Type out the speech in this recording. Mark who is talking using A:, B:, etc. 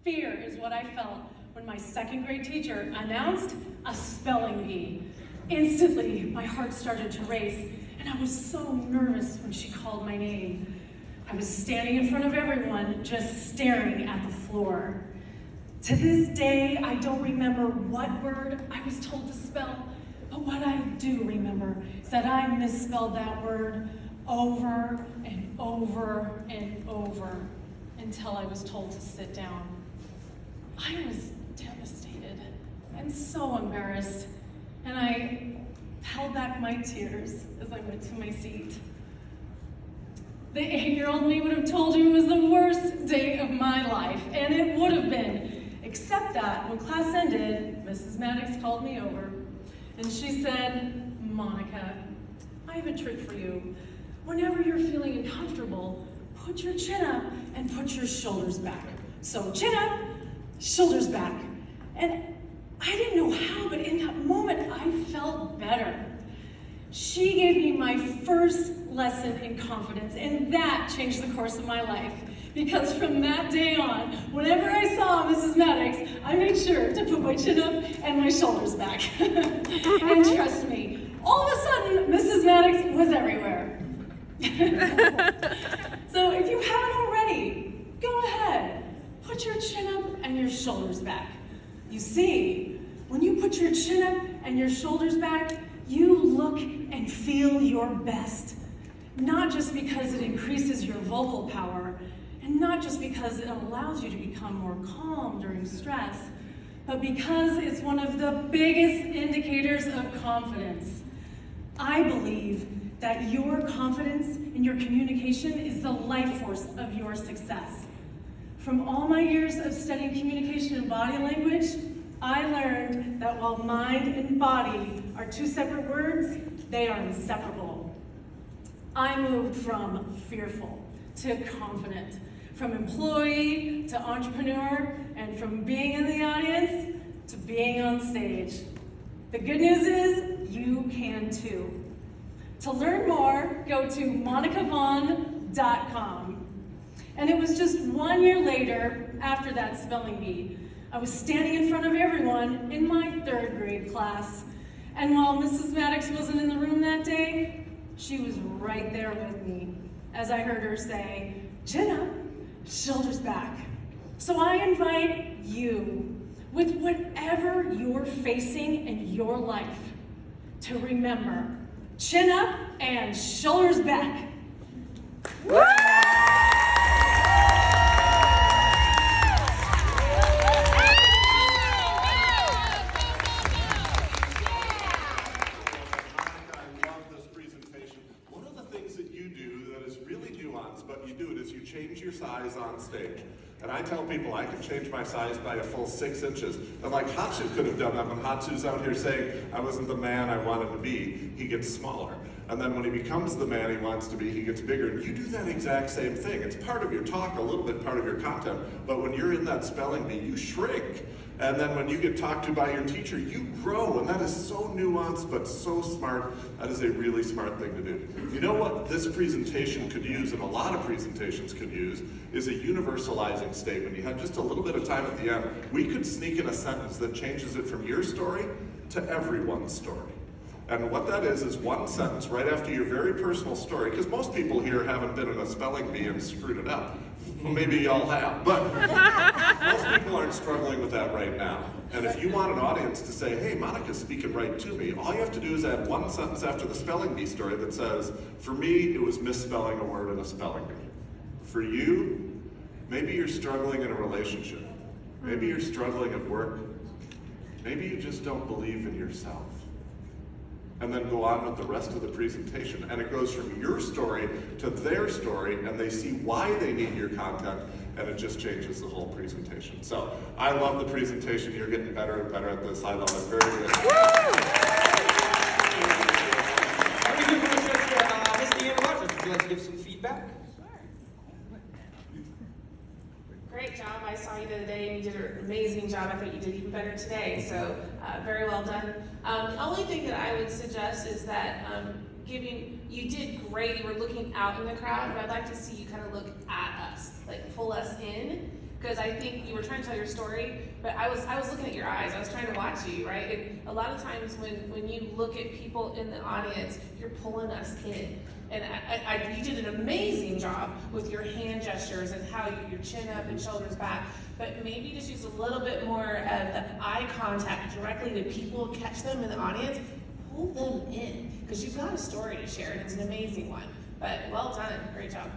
A: Fear is what I felt when my second grade teacher announced a spelling bee. Instantly, my heart started to race, and I was so nervous when she called my name. I was standing in front of everyone, just staring at the floor. To this day, I don't remember what word I was told to spell, but what I do remember is that I misspelled that word over and over and over until I was told to sit down. I was devastated and so embarrassed, and I held back my tears as I went to my seat. The 8-year-old me would have told you it was the worst day of my life, and it would have been, except that when class ended, Mrs. Maddox called me over, and she said, "Monica, I have a trick for you. Whenever you're feeling uncomfortable, put your chin up and put your shoulders back. So chin up, shoulders back." And I didn't know how, but in that moment, I felt better. She gave me my first lesson in confidence, and that changed the course of my life. Because from that day on, whenever I saw Mrs. Maddox, I made sure to put my chin up and my shoulders back. And trust me, all of a sudden, Mrs. Maddox was everywhere. So if you haven't already, go ahead, put your chin up and your shoulders back. You see, when you put your chin up and your shoulders back, you look and feel your best. Not just because it increases your vocal power, and not just because it allows you to become more calm during stress, but because it's one of the biggest indicators of confidence. I believe that your confidence in your communication is the life force of your success. From all my years of studying communication and body language, I learned that while mind and body are two separate words, they are inseparable. I moved from fearful to confident, from employee to entrepreneur, and from being in the audience to being on stage. The good news is you can too. To learn more, go to monicavaughn.com. And it was just 1 year later, after that spelling bee, I was standing in front of everyone in my 3rd grade class. And while Mrs. Maddox wasn't in the room that day, she was right there with me as I heard her say, "Chin up, shoulders back." So I invite you, with whatever you're facing in your life, to remember, chin up and shoulders back. Woo!
B: But you do it is you change your size on stage. And I tell people I can change my size by a full 6 inches. And like Hatsu could have done that when Hatsu's out here saying, "I wasn't the man I wanted to be," he gets smaller. And then when he becomes the man he wants to be, he gets bigger. And you do that exact same thing. It's part of your talk, a little bit part of your content. But when you're in that spelling bee, you shrink. And then when you get talked to by your teacher, you grow. And that is so nuanced, but so smart. That is a really smart thing to do. You know what this presentation could use, and a lot of presentations could use, is a universalizing statement. You have just a little bit of time at the end. We could sneak in a sentence that changes it from your story to everyone's story. And what that is one sentence right after your very personal story, because most people here haven't been in a spelling bee and screwed it up. Well, maybe y'all have, but most people aren't struggling with that right now. And if you want an audience to say, "Hey, Monica's speaking right to me," all you have to do is add one sentence after the spelling bee story that says, "For me, it was misspelling a word in a spelling bee. For you, maybe you're struggling in a relationship. Maybe you're struggling at work. Maybe you just don't believe in yourself." And then go on with the rest of the presentation. And it goes from your story to their story, and they see why they need your content, and it just changes the whole presentation. So I love the presentation. You're getting better and better at this. I love it. Very good.
C: Would you like to give some feedback?
D: Great job. I saw you the other day and you did an amazing job. I thought you did even better today, so very well done. The only thing that I would suggest is that you did great. You were looking out in the crowd, but I'd like to see you kind of look at us, like pull us in, because I think you were trying to tell your story, but I was looking at your eyes. I was trying to watch you, right? And a lot of times when you look at people in the audience, you're pulling us in. And you did an amazing job with your hand gestures and how your chin up and shoulders back. But maybe just use a little bit more of the eye contact directly to people, catch them in the audience, pull them in, because you've got a story to share, and it's an amazing one. But well done, great job.